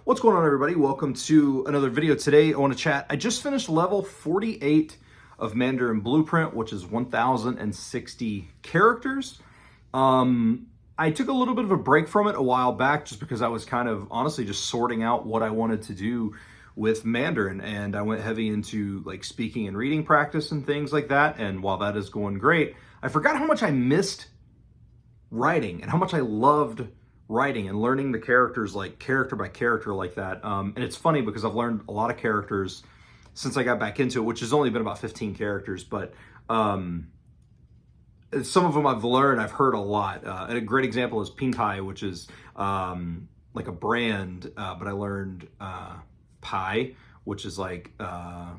What's going on, everybody? Welcome to another video. Today I want to chat. I just finished level 48 of Mandarin Blueprint, which is 1060 characters. I took a little bit of a break from it a while back just because I was kind of honestly just sorting out what I wanted to do with Mandarin, and I went heavy into like speaking and reading practice and things like that. And while that is going great, I forgot how much I missed writing and how much I loved writing and learning the characters like character by character like that. And it's funny because I've learned a lot of characters since I got back into it, which has only been about 15 characters, but some of them I've learned, I've heard a lot. And a great example is Pie, which is like a brand, but I learned Pi, which is like a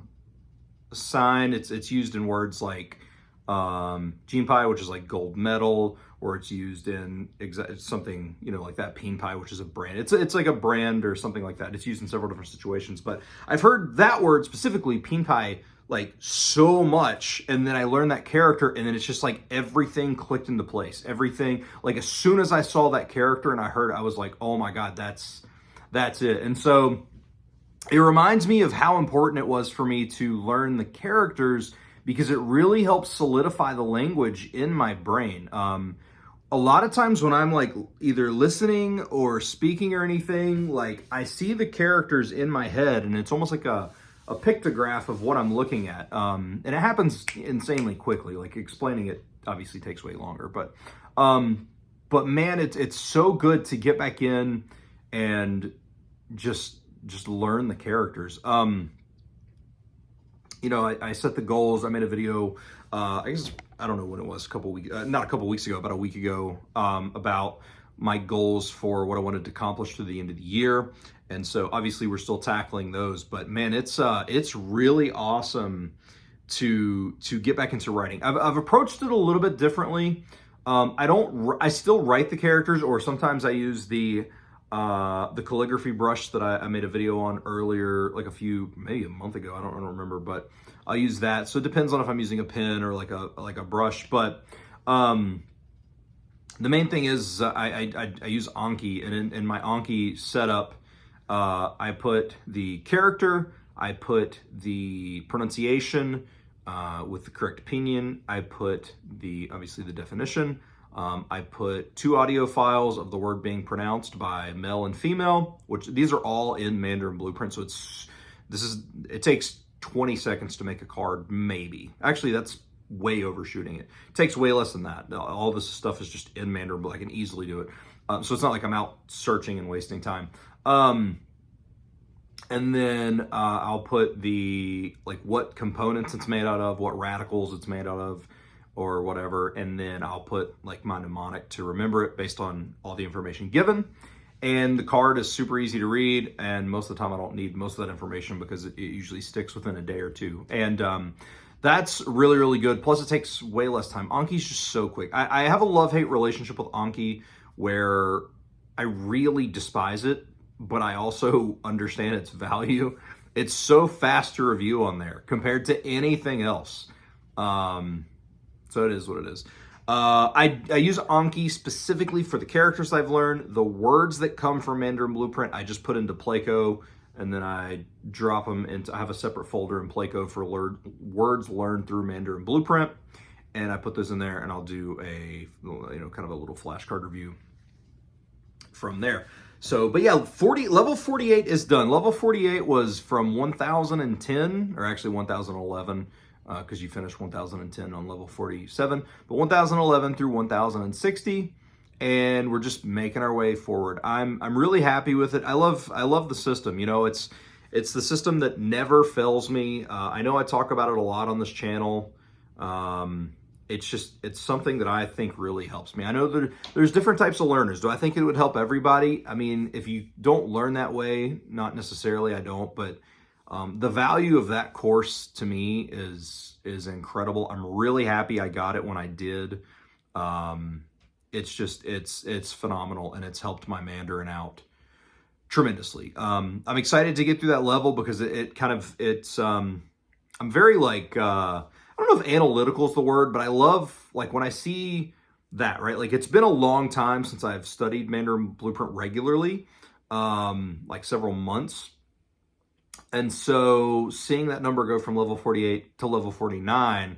sign. It's used in words like Gene Pie, which is like gold medal, or it's used in something, you know, like that Pie, which is a brand. It's like a brand or something like that. It's used in several different situations, but I've heard that word specifically, Pie, like so much, and then I learned that character, and then it's just like everything clicked into place. Everything, like as soon as I saw that character and I heard it, I was like, oh my God, that's it. And so it reminds me of how important it was for me to learn the characters, because it really helps solidify the language in my brain. A lot of times when I'm like either listening or speaking or anything, like I see the characters in my head, and it's almost like a pictograph of what I'm looking at. And it happens insanely quickly. Like explaining it obviously takes way longer, but man, it's so good to get back in and just learn the characters. You know, I set the goals. I made a video, I guess, I don't know when it was, not a couple weeks ago, about a week ago, about my goals for what I wanted to accomplish through the end of the year. And so obviously we're still tackling those, but man, it's really awesome to get back into writing. I've approached it a little bit differently. I still write the characters, or sometimes I use the calligraphy brush that I made a video on earlier, like maybe a month ago. I don't remember, but I'll use that. So it depends on if I'm using a pen or like a brush. But the main thing is I use Anki, and in my Anki setup, I put the character, I put the pronunciation with the correct pinyin, I put obviously the definition. I put 2 audio files of the word being pronounced by male and female, which these are all in Mandarin Blueprint. So it takes 20 seconds to make a card, maybe. Actually, that's way overshooting it. It takes way less than that. All this stuff is just in Mandarin, but I can easily do it. So it's not like I'm out searching and wasting time. And then I'll put what components it's made out of, what radicals it's made out of, or whatever, and then I'll put like my mnemonic to remember it based on all the information given. And the card is super easy to read, and most of the time I don't need most of that information because it usually sticks within a day or two. And that's really, really good. Plus it takes way less time. Anki's just so quick. I have a love-hate relationship with Anki where I really despise it, but I also understand its value. It's so fast to review on there compared to anything else. So it is what it is. I use Anki specifically for the characters I've learned. The words that come from Mandarin Blueprint, I just put into Playco, and then I drop them into, I have a separate folder in Playco for words learned through Mandarin Blueprint. And I put those in there, and I'll do kind of a little flashcard review from there. So, but yeah, level 48 is done. Level 48 was from 1010, or actually 1011. Because you finished 1010 on level 47, but 1011 through 1060, and we're just making our way forward. I'm really happy with it. I love the system. You know, it's the system that never fails me. I know I talk about it a lot on this channel. It's something that I think really helps me. I know there's different types of learners. Do I think it would help everybody? I mean, if you don't learn that way, not necessarily. I don't, but the value of that course to me is incredible. I'm really happy I got it when I did. It's phenomenal, and it's helped my Mandarin out tremendously. I'm excited to get through that level because I'm very like, I don't know if analytical is the word, but I love like when I see that, right? Like it's been a long time since I've studied Mandarin Blueprint regularly. like several months. And so seeing that number go from level 48 to level 49,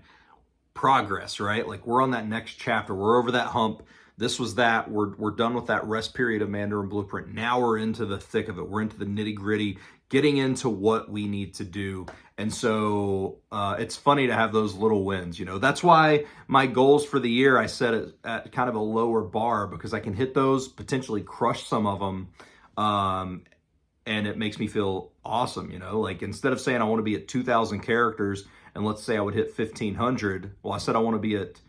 progress, right? Like we're on that next chapter. We're over that hump. This was that. We're done with that rest period of Mandarin Blueprint. Now we're into the thick of it. We're into the nitty gritty, getting into what we need to do. And so it's funny to have those little wins. You know, that's why my goals for the year, I set it at kind of a lower bar, because I can hit those, potentially crush some of them. And it makes me feel awesome, you know, like instead of saying I want to be at 2,000 characters and let's say I would hit 1,500. Well, I said I want to be at,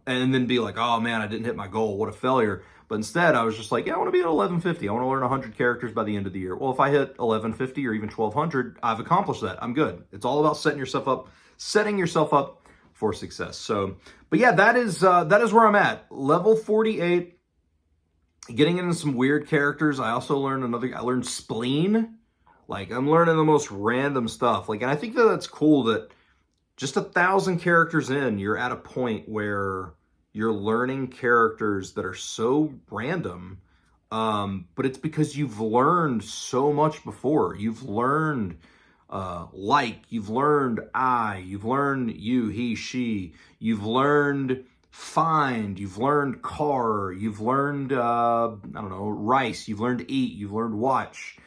and then be like, oh man, I didn't hit my goal. What a failure. But instead I was just like, yeah, I want to be at 1,150. I want to learn 100 characters by the end of the year. Well, if I hit 1,150 or even 1,200, I've accomplished that. I'm good. It's all about setting yourself up for success. So, but yeah, that is where I'm at. Level 48. Getting into some weird characters. I also learned I learned spleen. Like I'm learning the most random stuff. Like, and I think that that's cool that just 1,000 characters in, you're at a point where you're learning characters that are so random. But it's because you've learned so much before. You've learned you've learned you've learned you, he, she, you've learned find, you've learned car, you've learned, I don't know, rice, you've learned eat, you've learned watch,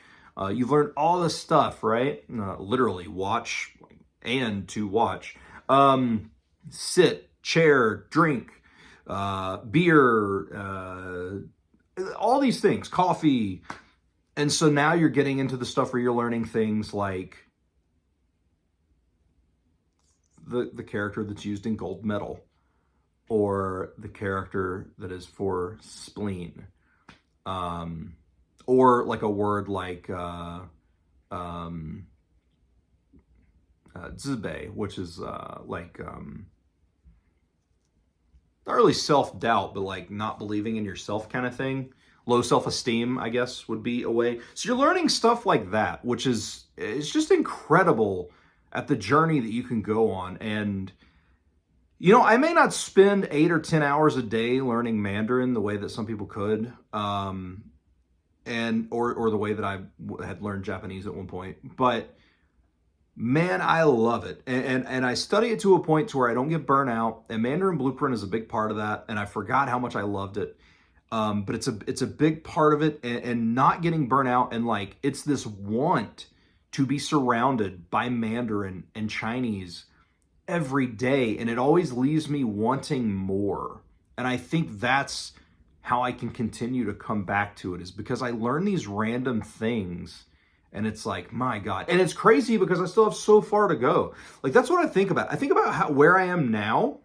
you've learned all this stuff, right? Literally watch and to watch, sit, chair, drink, beer, all these things, coffee. And so now you're getting into the stuff where you're learning things like the character that's used in gold medal, or the character that is for spleen, or like a word like zibei, which is like not really self-doubt, but like not believing in yourself kind of thing. Low self-esteem, I guess, would be a way. So you're learning stuff like that, which is, it's just incredible at the journey that you can go on. And you know, I may not spend 8 or 10 hours a day learning Mandarin the way that some people could, or the way that I had learned Japanese at one point. But man, I love it, and I study it to a point to where I don't get burnt out. And Mandarin Blueprint is a big part of that. And I forgot how much I loved it. But it's a big part of it, and not getting burnt out. And like, it's this want to be surrounded by Mandarin and Chinese every day, and it always leaves me wanting more. And I think that's how I can continue to come back to it, is because I learn these random things, and it's like, my God. And it's crazy because I still have so far to go. Like, that's what I think about. I think about where I am now,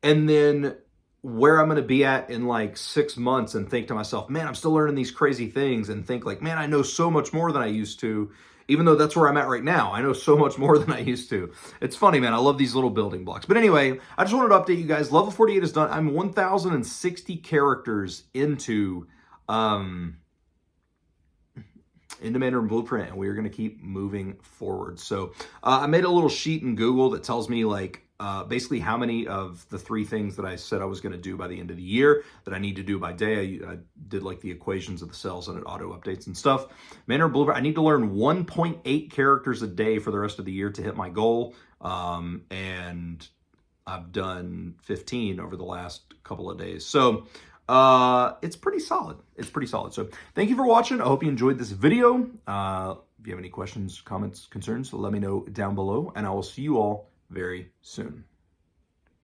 and then where I'm going to be at in like 6 months, and think to myself, man, I'm still learning these crazy things, and think like, man, I know so much more than I used to. Even though that's where I'm at right now, I know so much more than I used to. It's funny, man. I love these little building blocks. But anyway, I just wanted to update you guys. Level 48 is done. I'm 1,060 characters into Mandarin Blueprint, and we're going to keep moving forward. So I made a little sheet in Google that tells me like basically how many of the 3 things that I said I was going to do by the end of the year that I need to do by day. I did like the equations of the cells, and it auto updates and stuff. Mandarin Blueprint, I need to learn 1.8 characters a day for the rest of the year to hit my goal. And I've done 15 over the last couple of days. So it's pretty solid. It's pretty solid. So thank you for watching. I hope you enjoyed this video. If you have any questions, comments, concerns, let me know down below, and I will see you all very soon.